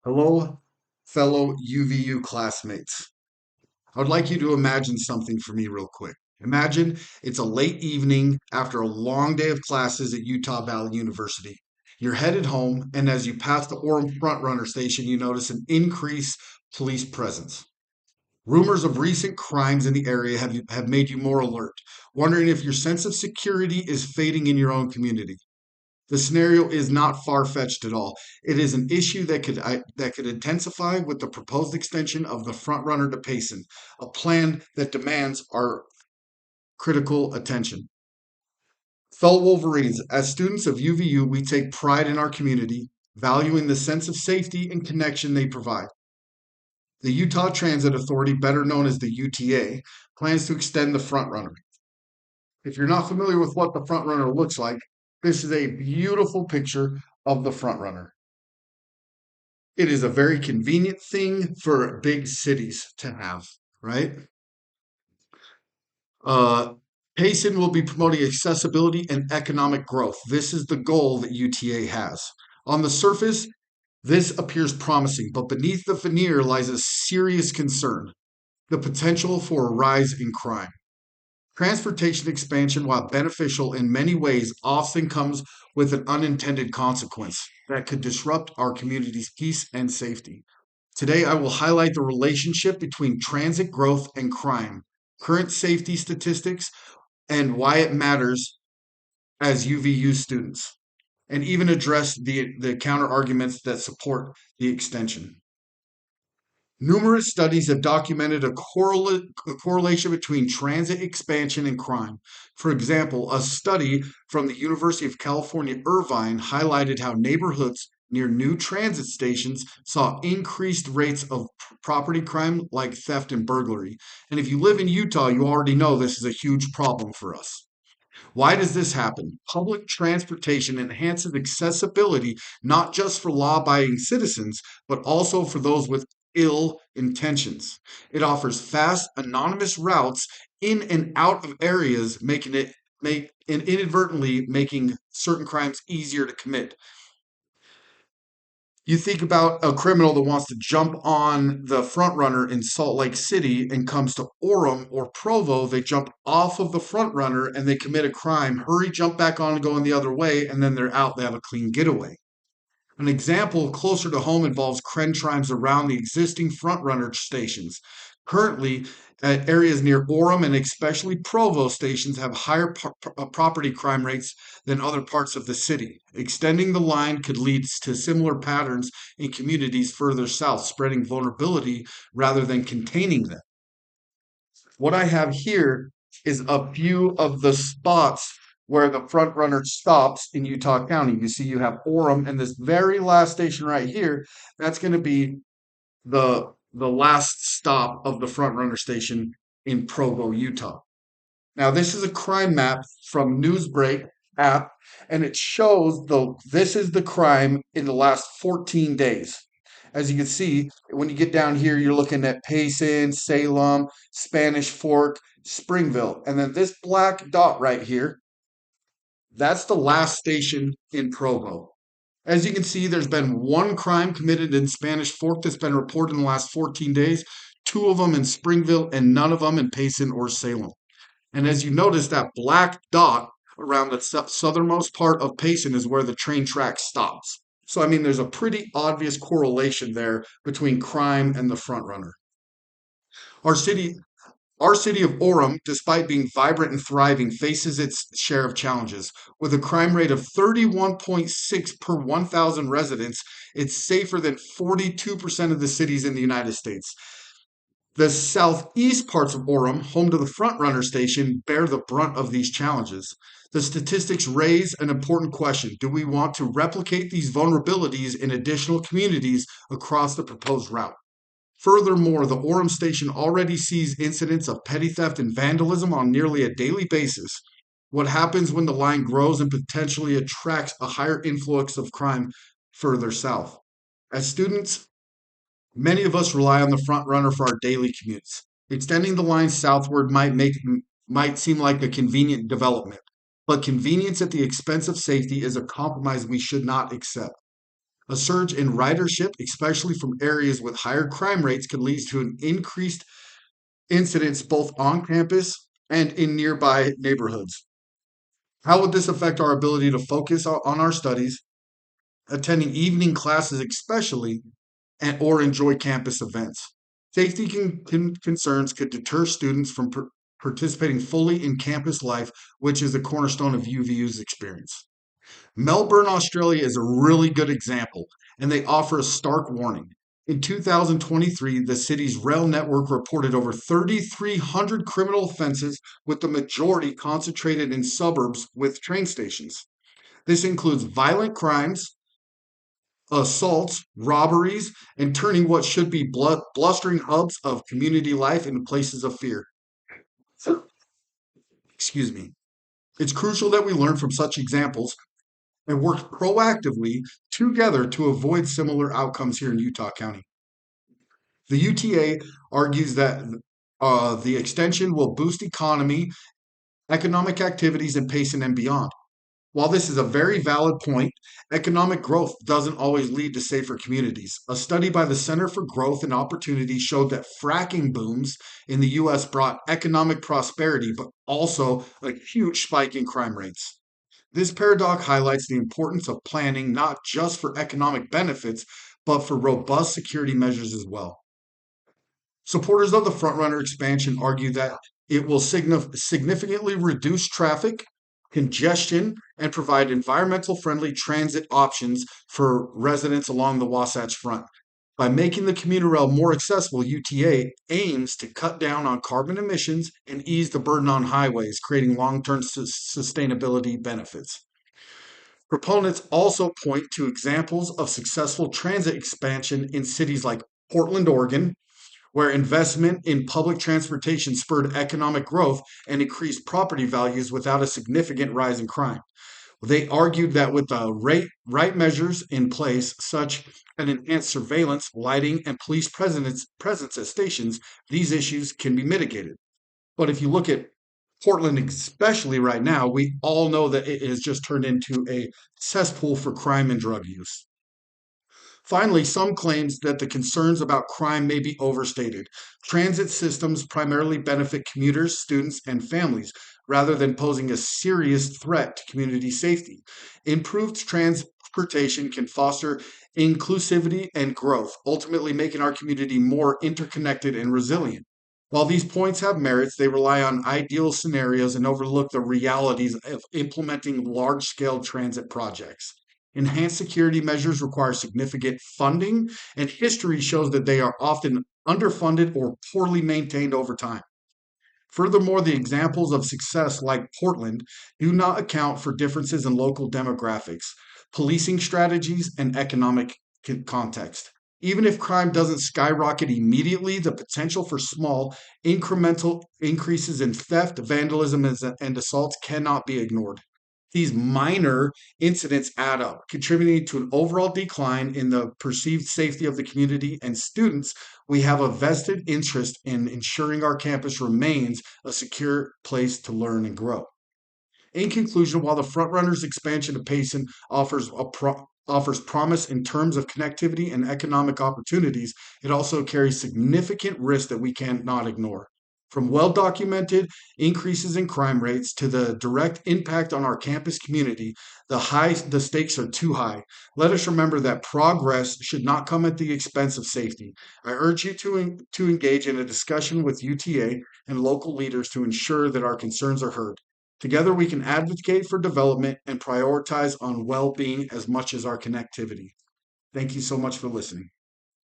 Hello, fellow UVU classmates. I would like you to imagine something for me real quick. Imagine it's a late evening after a long day of classes at Utah Valley University. You're headed home, and as you pass the Orem Front Runner station, you notice an increased police presence. Rumors of recent crimes in the area have made you more alert, wondering if your sense of security is fading in your own community. The scenario is not far-fetched at all. It is an issue that could intensify with the proposed extension of the front runner to Payson, a plan that demands our critical attention. Fellow Wolverines, as students of UVU, we take pride in our community, valuing the sense of safety and connection they provide. The Utah Transit Authority, better known as the UTA, plans to extend the front runner. If you're not familiar with what the front runner looks like, this is a beautiful picture of the front runner. It is a very convenient thing for big cities to have, right? Uh, Payson will be promoting accessibility and economic growth. This is the goal that UTA has. On the surface, this appears promising, but beneath the veneer lies a serious concern: the potential for a rise in crime. Transportation expansion, while beneficial in many ways, often comes with an unintended consequence that could disrupt our community's peace and safety. Today, I will highlight the relationship between transit growth and crime, current safety statistics, and why it matters as UVU students, and even address the counter arguments that support the extension. Numerous studies have documented a correlation between transit expansion and crime. For example, a study from the University of California, Irvine highlighted how neighborhoods near new transit stations saw increased rates of property crime like theft and burglary. And if you live in Utah, you already know this is a huge problem for us. Why does this happen? Public transportation enhances accessibility not just for law abiding citizens, but also for those with ill intentions. It offers fast, anonymous routes in and out of areas, inadvertently making certain crimes easier to commit. You think about a criminal that wants to jump on the front runner in Salt Lake City and comes to Orem or Provo, they jump off of the front runner and they commit a crime, hurry, jump back on and going the other way, and then they're out, they have a clean getaway. An example closer to home involves crimes around the existing front runner stations. Currently, areas near Orem and especially Provo stations have higher property crime rates than other parts of the city. Extending the line could lead to similar patterns in communities further south, spreading vulnerability rather than containing them. What I have here is a few of the spots where the front runner stops in Utah County. You see, you have Orem, and this very last station right here, that's going to be the last stop of the front runner station in Provo, Utah. Now, this is a crime map from Newsbreak app, and it shows this is the crime in the last 14 days. As you can see, when you get down here, you're looking at Payson, Salem, Spanish Fork, Springville. And then this black dot right here, that's the last station in Provo. As you can see, there's been one crime committed in Spanish Fork that's been reported in the last 14 days, two of them in Springville, and none of them in Payson or Salem. And as you notice, that black dot around the southernmost part of Payson is where the train track stops. So, I mean, there's a pretty obvious correlation there between crime and the front runner. Our city, our city of Orem, despite being vibrant and thriving, faces its share of challenges. With a crime rate of 31.6 per 1,000 residents, it's safer than 42% of the cities in the United States. The southeast parts of Orem, home to the front runner station, bear the brunt of these challenges. The statistics raise an important question. Do we want to replicate these vulnerabilities in additional communities across the proposed route? Furthermore, the Orem station already sees incidents of petty theft and vandalism on nearly a daily basis. What happens when the line grows and potentially attracts a higher influx of crime further south? As students, many of us rely on the front runner for our daily commutes. Extending the line southward might seem like a convenient development, but convenience at the expense of safety is a compromise we should not accept. A surge in ridership, especially from areas with higher crime rates, could lead to an increased incidence both on campus and in nearby neighborhoods. How would this affect our ability to focus on our studies, attending evening classes especially, or enjoy campus events? Safety concerns could deter students from participating fully in campus life, which is the cornerstone of UVU's experience. Melbourne, Australia is a really good example, and they offer a stark warning. In 2023, the city's rail network reported over 3,300 criminal offenses, with the majority concentrated in suburbs with train stations. This includes violent crimes, assaults, robberies, and turning what should be blustering hubs of community life into places of fear. Excuse me. It's crucial that we learn from such examples and work proactively together to avoid similar outcomes here in Utah County. The UTA argues that the extension will boost economic activities in Payson and beyond. While this is a very valid point, economic growth doesn't always lead to safer communities. A study by the Center for Growth and Opportunity showed that fracking booms in the U.S. brought economic prosperity, but also a huge spike in crime rates. This paradox highlights the importance of planning not just for economic benefits, but for robust security measures as well. Supporters of the frontrunner expansion argue that it will significantly reduce traffic, congestion, and provide environmental friendly transit options for residents along the Wasatch Front. By making the commuter rail more accessible, UTA aims to cut down on carbon emissions and ease the burden on highways, creating long term sustainability benefits. Proponents also point to examples of successful transit expansion in cities like Portland, Oregon, where investment in public transportation spurred economic growth and increased property values without a significant rise in crime. They argued that with the right measures in place, such as enhanced surveillance, lighting, and police presence at stations, these issues can be mitigated. But if you look at Portland, especially right now, we all know that it has just turned into a cesspool for crime and drug use. Finally, some claims that the concerns about crime may be overstated. Transit systems primarily benefit commuters, students, and families rather than posing a serious threat to community safety. Improved transportation can foster inclusivity and growth, ultimately making our community more interconnected and resilient. While these points have merits, they rely on ideal scenarios and overlook the realities of implementing large scale transit projects. Enhanced security measures require significant funding, and history shows that they are often underfunded or poorly maintained over time. Furthermore, the examples of success like Portland do not account for differences in local demographics, policing strategies, and economic context. Even if crime doesn't skyrocket immediately, the potential for small, incremental increases in theft, vandalism, and assaults cannot be ignored. These minor incidents add up, contributing to an overall decline in the perceived safety of the community and students. We have a vested interest in ensuring our campus remains a secure place to learn and grow. In conclusion, while the Frontrunner's expansion of Payson offers promise in terms of connectivity and economic opportunities, it also carries significant risk that we cannot ignore. From well documented increases in crime rates to the direct impact on our campus community, the stakes are too high. Let us remember that progress should not come at the expense of safety. I urge you to engage in a discussion with UTA and local leaders to ensure that our concerns are heard. Together, we can advocate for development and prioritize on well being as much as our connectivity. Thank you so much for listening.